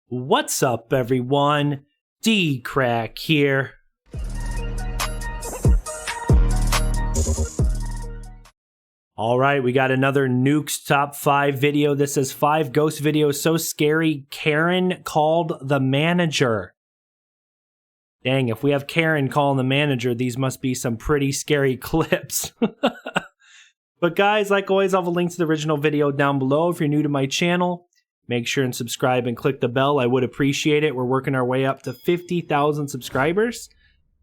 What's up, everyone? DKRACK here. Alright, we got another Nukes Top 5 video. This is 5 ghost videos so scary, Karen called the manager. Dang, if we have Karen calling the manager, these must be some pretty scary clips. But guys, like always, I'll have a link to the original video down below. If you're new to my channel, make sure and subscribe and click the bell. I would appreciate it. We're working our way up to 50,000 subscribers.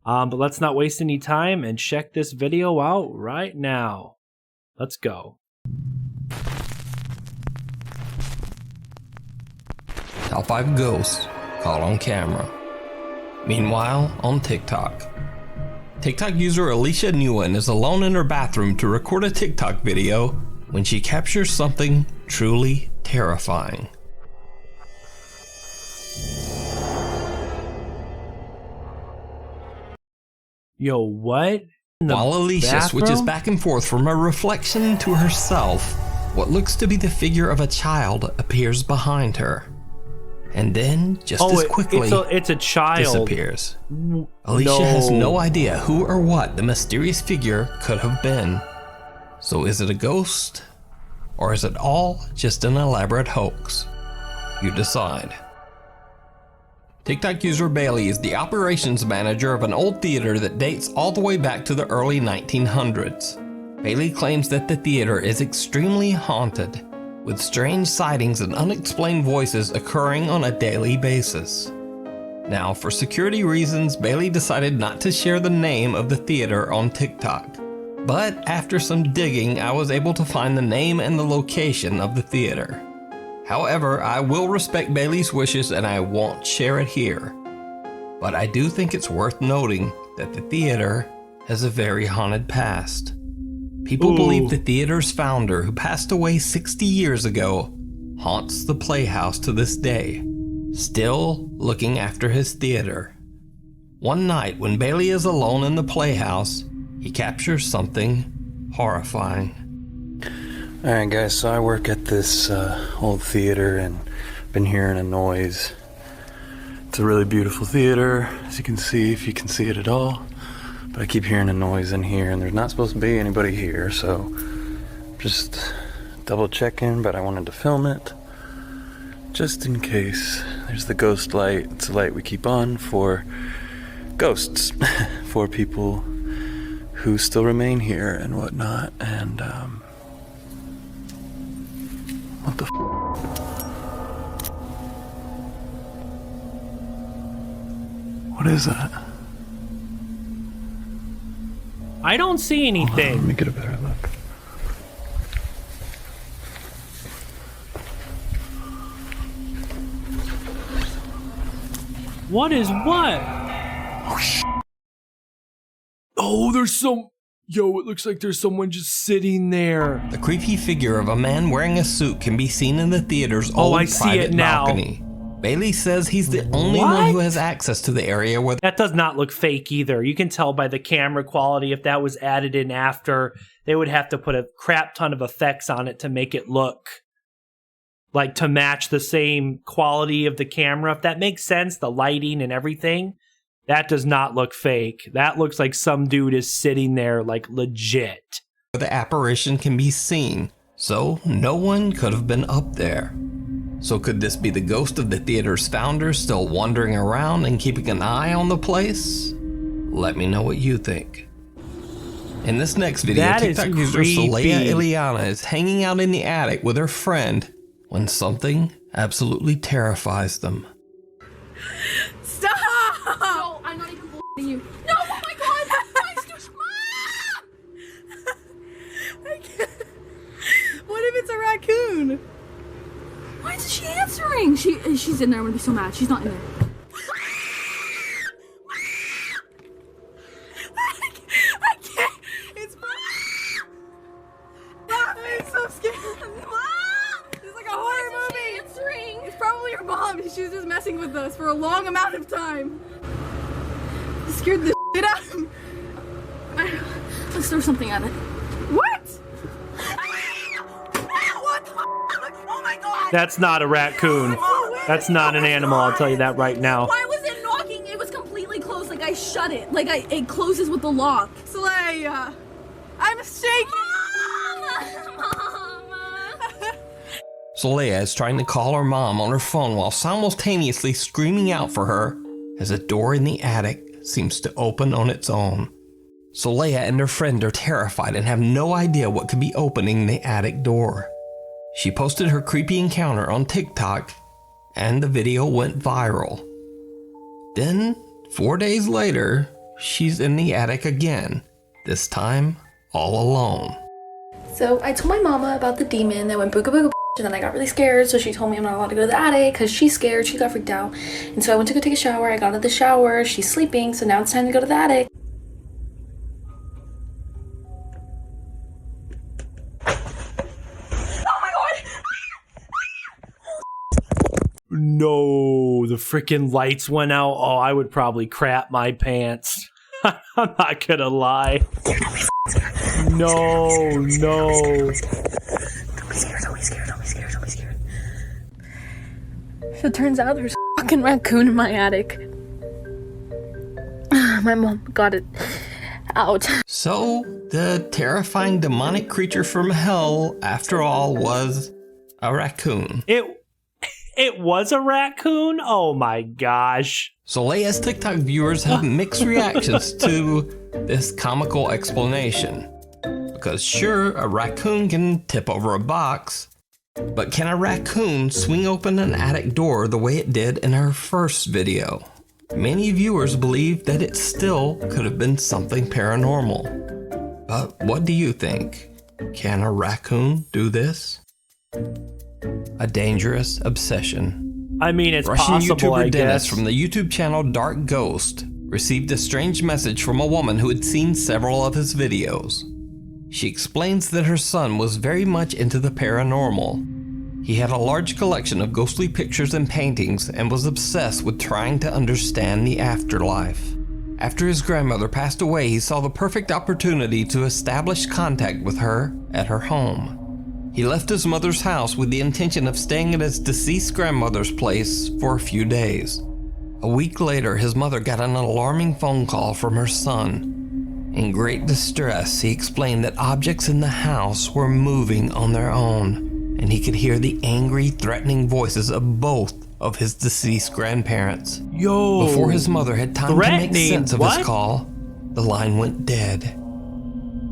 But let's not waste any time and check this video out right now. Let's go. Top 5 ghosts caught on camera. Meanwhile, on TikTok. TikTok user Alicia Nguyen is alone in her bathroom to record a TikTok video when she captures something truly terrifying. Yo, what? While Alicia switches back and forth from her reflection to herself, what looks to be the figure of a child appears behind her. And then, just as quickly, it's a child. Disappears. Alicia has no idea who or what the mysterious figure could have been. So is it a ghost? Or is it all just an elaborate hoax? You decide. TikTok user Bailey is the operations manager of an old theater that dates all the way back to the early 1900s. Bailey claims that the theater is extremely haunted, with strange sightings and unexplained voices occurring on a daily basis. Now, for security reasons, Bailey decided not to share the name of the theater on TikTok. But after some digging, I was able to find the name and the location of the theater. However, I will respect Bailey's wishes and I won't share it here. But I do think it's worth noting that the theater has a very haunted past. People believe the theater's founder, who passed away 60 years ago, haunts the Playhouse to this day, still looking after his theater. One night, when Bailey is alone in the Playhouse, he captures something horrifying. Alright guys, so I work at this old theater and been hearing a noise. It's a really beautiful theater, as you can see, if you can see it at all. But I keep hearing a noise in here and there's not supposed to be anybody here, so just double checking, but I wanted to film it just in case. There's the ghost light. It's a light we keep on for ghosts, for people who still remain here and whatnot. And what the what is that? I don't see anything. Let me get a better look. What is what? Oh, there's some... Yo, it looks like there's someone just sitting there. The creepy figure of a man wearing a suit can be seen in the theater's old private balcony. Bailey says he's the only one who has access to the area where... That does not look fake either. You can tell by the camera quality. If that was added in after, they would have to put a crap ton of effects on it to make it look like to match the same quality of the camera. If that makes sense, the lighting and everything, that does not look fake. That looks like some dude is sitting there like legit. The apparition can be seen, so no one could have been up there. So could this be the ghost of the theater's founder still wandering around and keeping an eye on the place? Let me know what you think. In this next video, TikTok user Saleya Ileana is hanging out in the attic with her friend when something absolutely terrifies them. Stop! No, I'm not even bullshitting you. No, oh my god! I can't. What if it's a raccoon? Why isn't she answering? She's in there. I'm gonna be so mad. She's not in there. I can't. It's I'm so scared. It's like a horror movie. Answering. It's probably her mom. She was just messing with us for a long amount of time. It scared the shit out of me. Let's throw something at it. What? What the? Oh my god! That's not a raccoon. Oh, That's not an animal, I'll tell you that right now. Why was it knocking? It was completely closed. Like I shut it. Like it closes with the lock. Slaya, I'm shaking. Soleil is trying to call her mom on her phone while simultaneously screaming out for her as a door in the attic seems to open on its own. Soleil and her friend are terrified and have no idea what could be opening the attic door. She posted her creepy encounter on TikTok and the video went viral. Then, 4 days later, she's in the attic again, this time all alone. So I told my mama about the demon that went booga booga, and then I got really scared, so she told me I'm not allowed to go to the attic because she's scared. She got freaked out. And so I went to go take a shower. I got out of the shower. She's sleeping, so now it's time to go to the attic. No, the freaking lights went out. Oh, I would probably crap my pants. I'm not gonna lie. No. Don't be scared, don't be scared, don't be scared, don't be scared. So it turns out there's a fucking raccoon in my attic. My mom got it out. So, the terrifying demonic creature from hell, after all, was a raccoon. It was a raccoon? Oh my gosh. Soleia's TikTok viewers have mixed reactions to this comical explanation. Because sure, a raccoon can tip over a box, but can a raccoon swing open an attic door the way it did in her first video? Many viewers believe that it still could have been something paranormal. But what do you think? Can a raccoon do this? A dangerous obsession. I mean, it's Russian possible, I YouTuber Dennis guess. from the YouTube channel Dark Ghost received a strange message from a woman who had seen several of his videos. She explains that her son was very much into the paranormal. He had a large collection of ghostly pictures and paintings and was obsessed with trying to understand the afterlife. After his grandmother passed away, he saw the perfect opportunity to establish contact with her at her home. He left his mother's house with the intention of staying at his deceased grandmother's place for a few days. A week later, his mother got an alarming phone call from her son. In great distress, he explained that objects in the house were moving on their own, and he could hear the angry, threatening voices of both of his deceased grandparents. Yo. Before his mother had time to make sense of his call, the line went dead.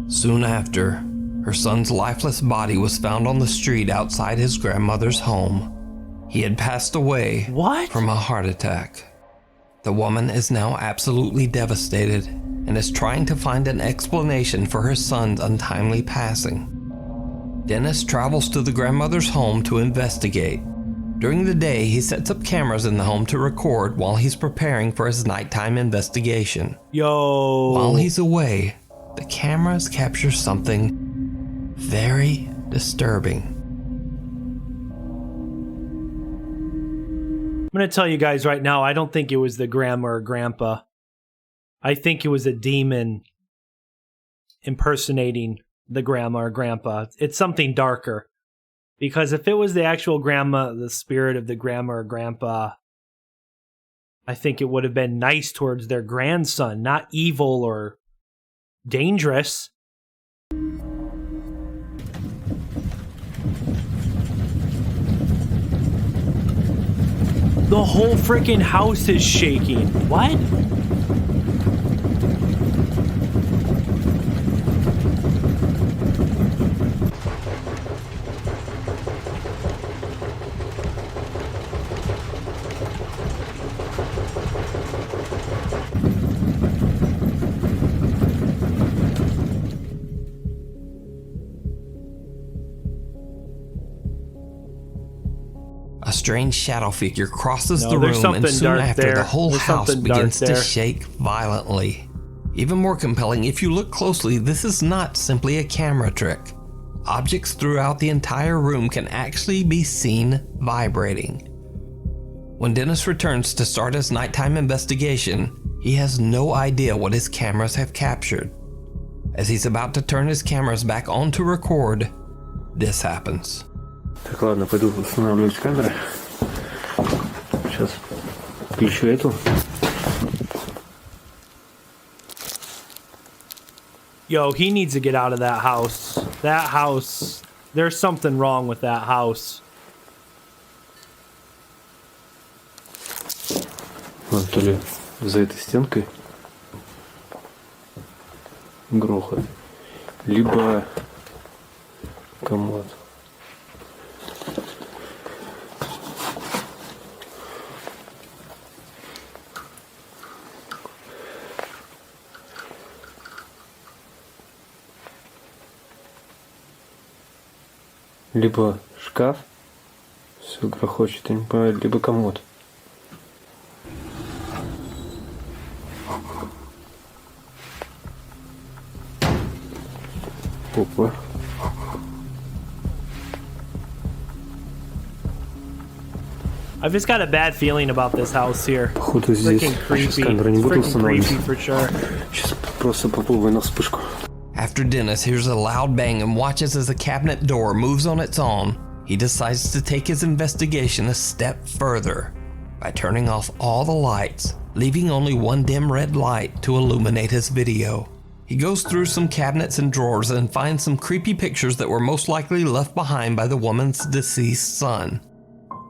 Soon after, her son's lifeless body was found on the street outside his grandmother's home. He had passed away from a heart attack. The woman is now absolutely devastated and is trying to find an explanation for her son's untimely passing. Dennis travels to the grandmother's home to investigate. During the day, he sets up cameras in the home to record while he's preparing for his nighttime investigation. Yo. While he's away, the cameras capture something very disturbing. I'm going to tell you guys right now, I don't think it was the grandma or grandpa. I think it was a demon impersonating the grandma or grandpa. It's something darker. Because if it was the actual grandma, the spirit of the grandma or grandpa, I think it would have been nice towards their grandson, not evil or dangerous. The whole freaking house is shaking. What? A strange shadow figure crosses the there's room, and something soon dark after, there. the whole There's house something dark begins to there. shake violently. Even more compelling, if you look closely, this is not simply a camera trick. Objects throughout the entire room can actually be seen vibrating. When Dennis returns to start his nighttime investigation, he has no idea what his cameras have captured. As he's about to turn his cameras back on to record, this happens. Так, ладно, пойду устанавливать камеры. Сейчас включу эту. Yo, he needs to get out of that house. That house, there's something wrong with that house. То ли за этой стенкой грохот, либо комод. Либо шкаф, все грохочет, я не понимаю, либо комод. Опа. I've just got a bad feeling about this house here. Походу здесь Freaking сейчас creepy. камера не It's буду freaking устанавливать. creepy for sure. Сейчас просто попробую на вспышку. After Dennis hears a loud bang and watches as the cabinet door moves on its own, he decides to take his investigation a step further by turning off all the lights, leaving only one dim red light to illuminate his video. He goes through some cabinets and drawers and finds some creepy pictures that were most likely left behind by the woman's deceased son.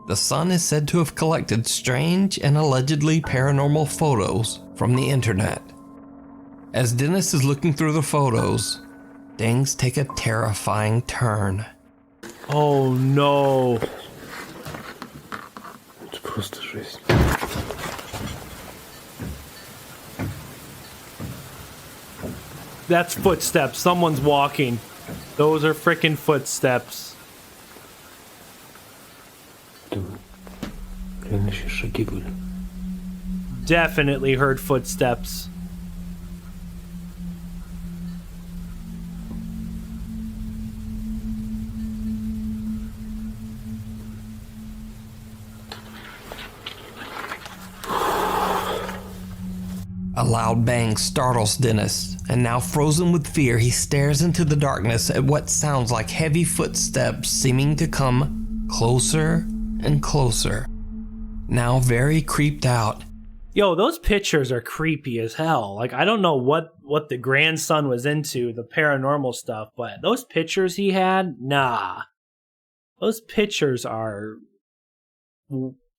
The son is said to have collected strange and allegedly paranormal photos from the internet. As Dennis is looking through the photos, things take a terrifying turn. Oh no. Это просто жесть. That's footsteps. Someone's walking. Those are freaking footsteps. Реально сейчас шаги были. Definitely heard footsteps. A loud bang startles Dennis, and now frozen with fear, he stares into the darkness at what sounds like heavy footsteps seeming to come closer and closer. Now very creeped out, Yo, those pictures are creepy as hell. Like, I don't know what the grandson was into, the paranormal stuff, but those pictures he had, nah. Those pictures are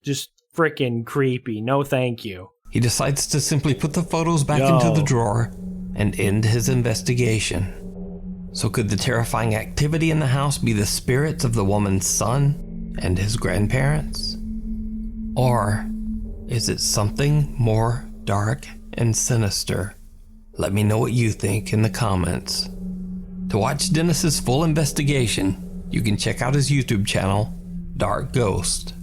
just freaking creepy. No thank you. he decides to simply put the photos back into the drawer and end his investigation. So could the terrifying activity in the house be the spirits of the woman's son and his grandparents? Or is it something more dark and sinister? Let me know what you think in the comments. To watch Dennis's full investigation, you can check out his YouTube channel, Dark Ghost.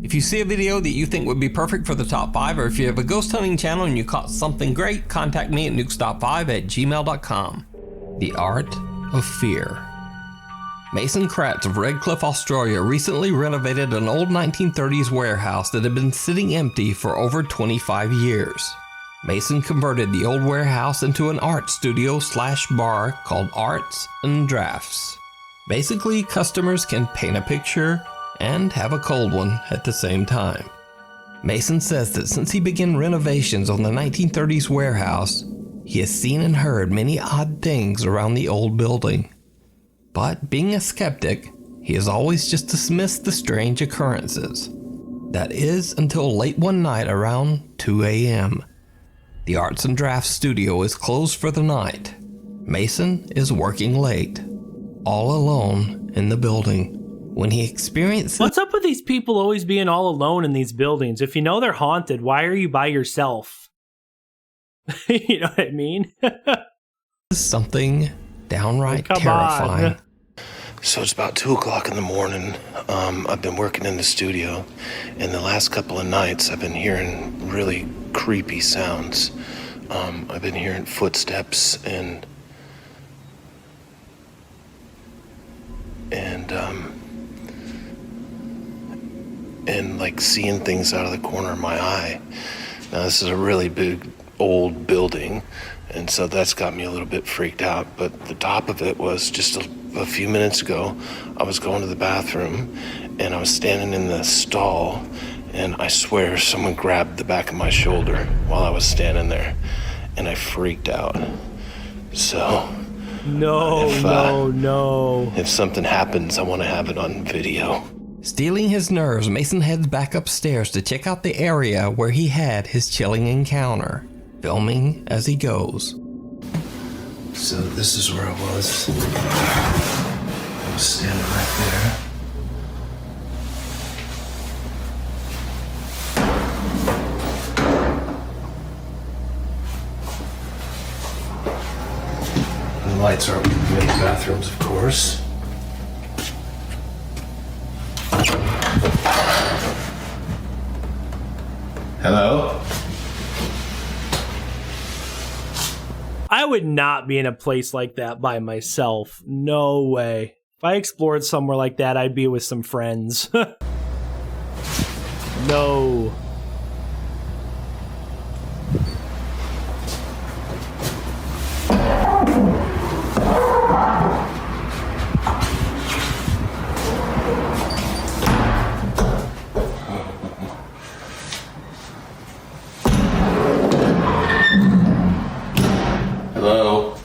If you see a video that you think would be perfect for the top 5, or if you have a ghost hunting channel and you caught something great, contact me at nukestop5@gmail.com. The Art of Fear. Mason Kratz of Redcliffe, Australia recently renovated an old 1930s warehouse that had been sitting empty for over 25 years. Mason converted the old warehouse into an art studio / bar called Arts and Drafts. Basically, customers can paint a picture and have a cold one at the same time. Mason says that since he began renovations on the 1930s warehouse, he has seen and heard many odd things around the old building. But being a skeptic, he has always just dismissed the strange occurrences. That is until late one night around 2 a.m. The Arts and Drafts studio is closed for the night. Mason is working late, all alone in the building, when he experiences... What's up with these people always being all alone in these buildings? If you know they're haunted, why are you by yourself? You know what I mean? something downright Come terrifying. on. So it's about 2 o'clock in the morning. I've been working in the studio, and the last couple of nights I've been hearing really creepy sounds. I've been hearing footsteps and like seeing things out of the corner of my eye. Now this is a really big old building, and so that's got me a little bit freaked out. But the top of it was just a few minutes ago, I was going to the bathroom and I was standing in the stall, and I swear someone grabbed the back of my shoulder while I was standing there, and I freaked out. So, No. if something happens, I want to have it on video. Stealing his nerves, Mason heads back upstairs to check out the area where he had his chilling encounter, filming as he goes. So this is where I was. I was standing right there. The lights are up in the bathrooms, of course. Hello? I would not be in a place like that by myself. No way. If I explored somewhere like that, I'd be with some friends. No. Hello?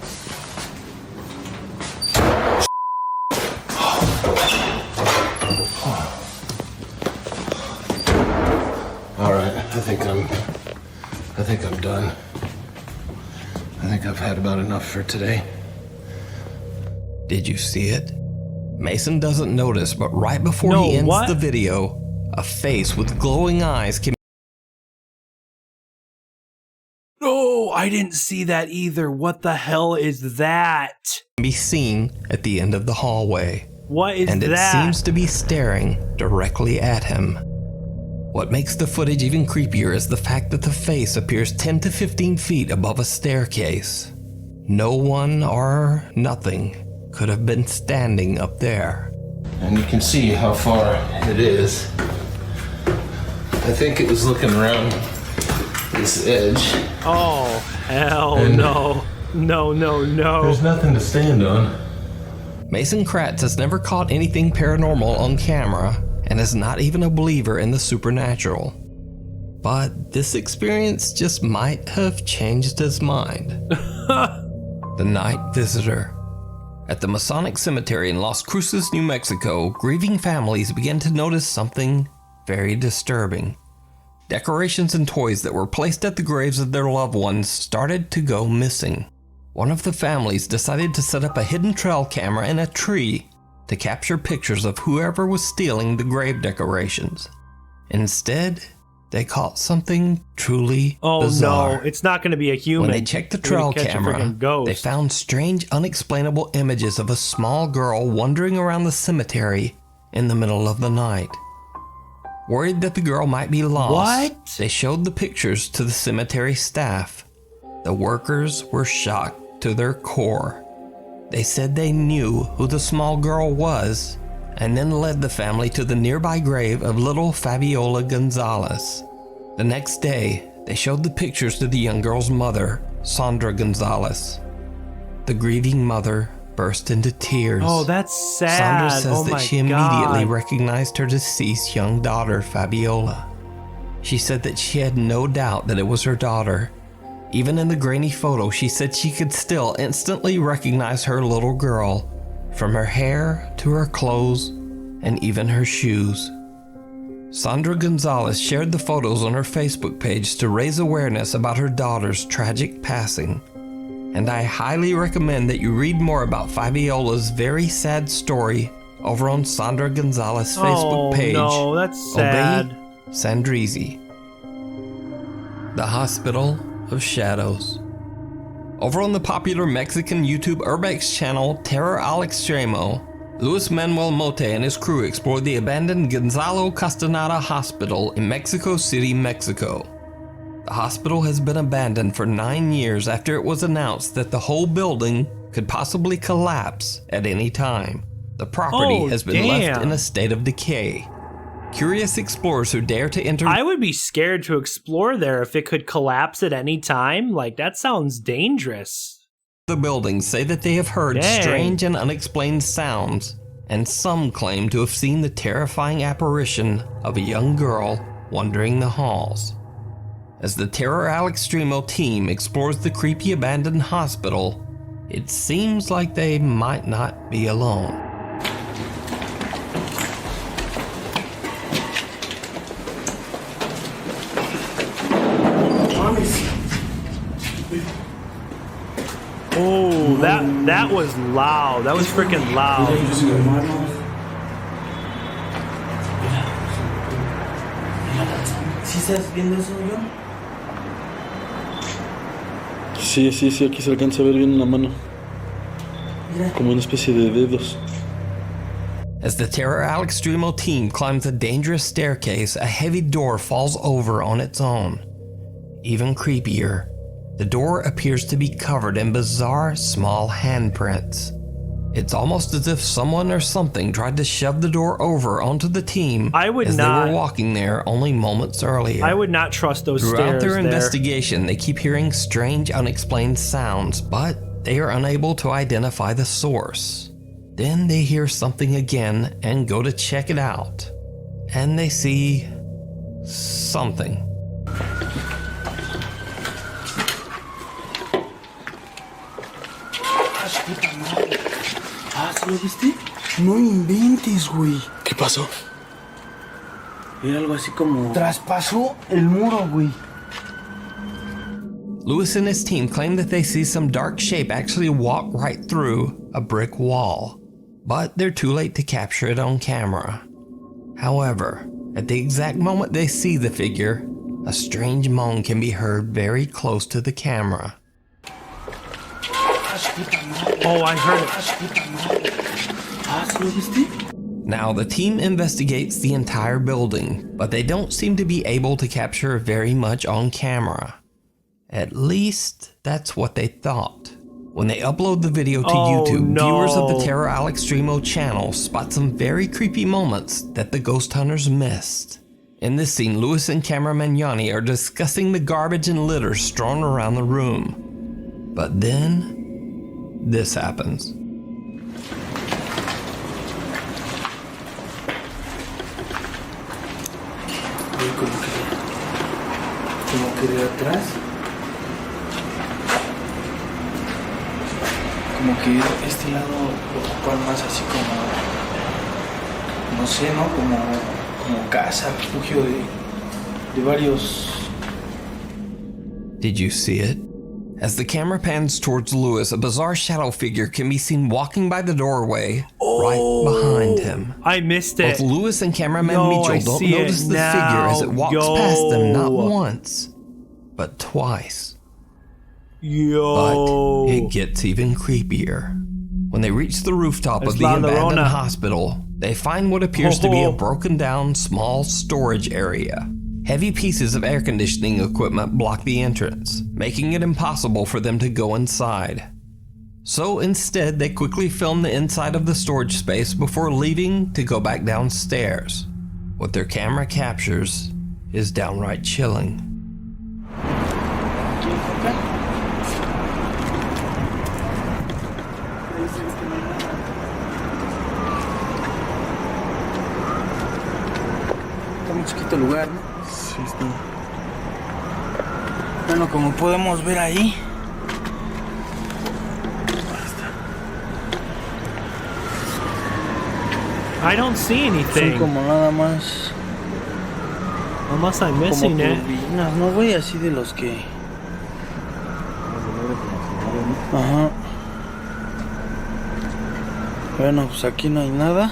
All right, I think I'm done. I think I've had about enough for today. Did you see it? Mason doesn't notice, but right before No, he ends what? the video, a face with glowing eyes can No, I didn't see that either. What the hell is that? be seen at the end of the hallway. What is And it that? seems to be staring directly at him. What makes the footage even creepier is the fact that the face appears 10 to 15 feet above a staircase. No one or nothing could have been standing up there. And you can see how far it is. I think it was looking around this edge. Oh, hell And- no. No. There's nothing to stand on. Mason Kratz has never caught anything paranormal on camera and is not even a believer in the supernatural. But this experience just might have changed his mind. The Night Visitor. At the Masonic Cemetery in Las Cruces, New Mexico, grieving families began to notice something very disturbing. Decorations and toys that were placed at the graves of their loved ones started to go missing. One of the families decided to set up a hidden trail camera in a tree to capture pictures of whoever was stealing the grave decorations. Instead, they caught something truly bizarre. No, it's not going to be a human. When they checked the They're gonna trail catch a camera, freaking ghost. they found strange, unexplainable images of a small girl wandering around the cemetery in the middle of the night. Worried that the girl might be lost, What? they showed the pictures to the cemetery staff. The workers were shocked to their core. They said they knew who the small girl was and then led the family to the nearby grave of little Fabiola Gonzalez. The next day, they showed the pictures to the young girl's mother, Sandra Gonzalez. The grieving mother burst into tears. Oh, that's sad. Sandra says oh that my she immediately God. recognized her deceased young daughter, Fabiola. She said that she had no doubt that it was her daughter. Even in the grainy photo, she said she could still instantly recognize her little girl, from her hair to her clothes and even her shoes. Sandra Gonzalez shared the photos on her Facebook page to raise awareness about her daughter's tragic passing. And I highly recommend that you read more about Fabiola's very sad story over on Sandra Gonzalez's Facebook page. Oh, no, that's sad. Obey Sandrizi. The Hospital of Shadows. Over on the popular Mexican YouTube Urbex channel Terror al Extremo, Luis Manuel Mote and his crew explored the abandoned Gonzalo Castaneda Hospital in Mexico City, Mexico. The hospital has been abandoned for 9 years after it was announced that the whole building could possibly collapse at any time. The property has been left in a state of decay. Curious explorers who dare to enter I would be scared to explore there if it could collapse at any time. Like, that sounds dangerous. the building say that they have heard Dang. strange and unexplained sounds, and some claim to have seen the terrifying apparition of a young girl wandering the halls. As the Terror Al Extremo team explores the creepy abandoned hospital, it seems like they might not be alone. Oh, that was loud. That was freaking loud. ¿Sí estás viendo eso, John? Sí, aquí se alcanza a ver bien una mano. Como una especie de dedos. As the Terror Al Extremo team climbs a dangerous staircase, a heavy door falls over on its own. Even creepier, the door appears to be covered in bizarre small handprints. It's almost as if someone or something tried to shove the door over onto the team I would as not, they were walking there only moments earlier. I would not trust those Throughout stairs their there. investigation, they keep hearing strange, unexplained sounds, but they are unable to identify the source. Then they hear something again and go to check it out. And they see something. Ah, ¿sí lo viste? No inventes, güey. ¿Qué pasó? Era algo así como... Traspasó el muro, güey. Lewis and his team claim that they see some dark shape actually walk right through a brick wall, but they're too late to capture it on camera. However, at the exact moment they see the figure, a strange moan can be heard very close to the camera. Oh, I heard it. Ah, ¿sí lo viste? Now, the team investigates the entire building, but they don't seem to be able to capture very much on camera. At least, that's what they thought. When they upload the video to YouTube, viewers of the Terror Al Extremo channel spot some very creepy moments that the ghost hunters missed. In this scene, Lewis and cameraman Yanni are discussing the garbage and litter strewn around the room. But then, this happens. Como que de atrás. Como que este lado lo ocupan más así como, no sé, ¿no? Como casa, refugio de varios. Did you see it? As the camera pans towards Lewis, a bizarre shadow figure can be seen walking by the doorway right behind him. I missed it. Both Lewis and cameraman Mitchell don't notice the figure as it walks past them not once, but twice. But it gets even creepier. When they reach the rooftop of the abandoned hospital, they find what appears to be a broken down small storage area. Heavy pieces of air conditioning equipment block the entrance, making it impossible for them to go inside. So instead, they quickly film the inside of the storage space before leaving to go back downstairs. What their camera captures is downright chilling. Está muy chiquito el lugar, ¿no? Sí, está. Bueno, como podemos ver ahí. I don't see anything. Son como nada más. Unless I'm Como missing it. turbinas, ¿no, güey? Así de los que. Ajá. Bueno, pues aquí no hay nada.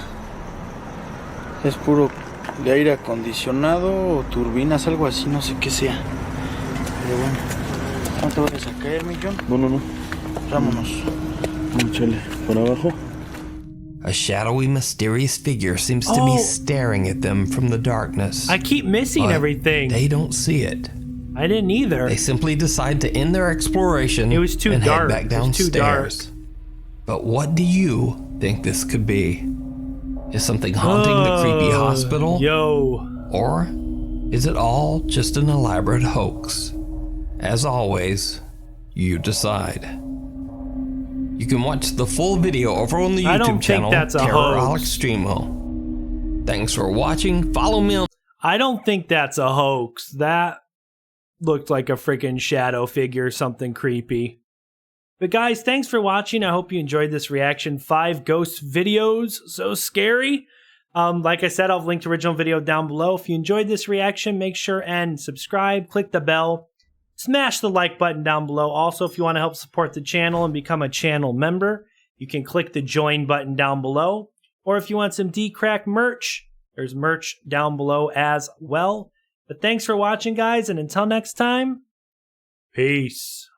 Es puro de aire acondicionado o turbinas, algo así, no sé qué sea. Pero bueno, ¿no te vayas a caer, mi John? No. Vámonos. Échale para abajo. A shadowy, mysterious figure seems to be staring at them from the darkness. I keep missing but everything. They don't see it. I didn't either. They simply decide to end their exploration It was too and dark. head back It was too downstairs. But what do you think this could be? Is something haunting the creepy hospital? Or is it all just an elaborate hoax? As always, you decide. You can watch the full video over on the YouTube channel, Terror Al Extremo. Thanks for watching. Follow me on I don't think that's a hoax. That looked like a freaking shadow figure, something creepy. But guys, thanks for watching. I hope you enjoyed this reaction. 5 ghost videos, so scary. Like I said, I'll link the original video down below. If you enjoyed this reaction, make sure and subscribe, click the bell, smash the like button down below. Also, if you want to help support the channel and become a channel member, you can click the join button down below. Or if you want some DKRACK merch, there's merch down below as well. But thanks for watching, guys, and until next time, peace.